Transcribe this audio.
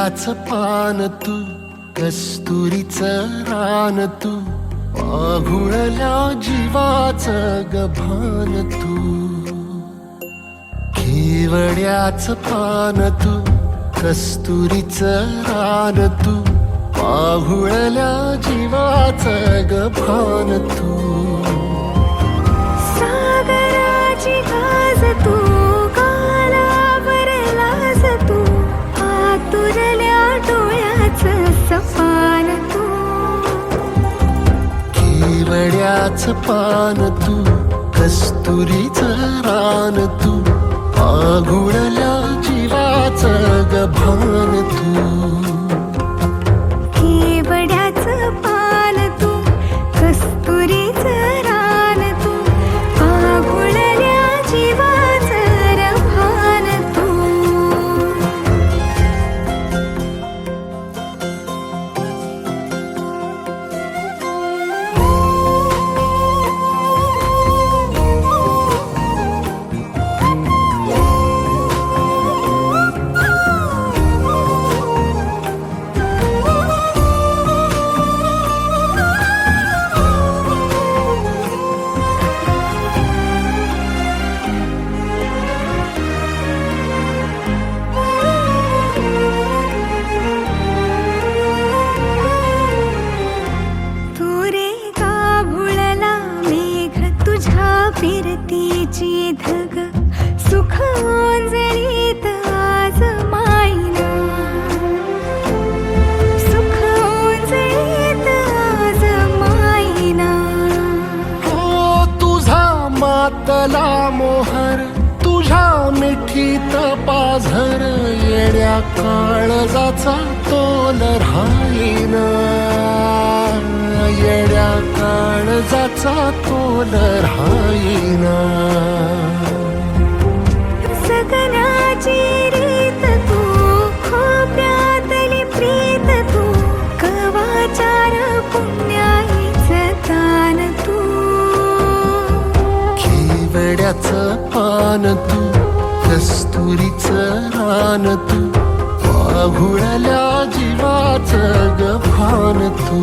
केवड्याचं पान तू, कस्तुरीचं रान तू, पाघुळल्या जीवाचं गभान तू. केवड्याचं पान तू, कस्तुरीचं रान तू, पाघुळल्या जीवाचं गभान तू. सागराची गाज तू, कालावरलास तू, आतुरल्या डोळ्याचं सपान तू. केवड्याचं पान तू, कस्तुरीचं रान तू, पाघुळल्या जीवाचं गभान तू. केवड्याचं पान तू, कस्तुरीचं रान तू, पाघुळल्या जीवाचं रभान तू. फिरतीची धग सुख ओंजळीत आज मायना, सुख ओंजळीत आज मायना. हो तुझा मातला मोहर, तुझ्या मिठीत पाझर, येड्या काळजाचा तोल राहीना, येड्या काळजाचा तोल राहीना. सगनाची रीत तू, खोप्यातली प्रीत तू, कवाचार पुण्याईचं दान तू. केवड्याचं पान तू, कस्तुरीचं रान तू, पाघुळल्या जीवाचं गभान तू.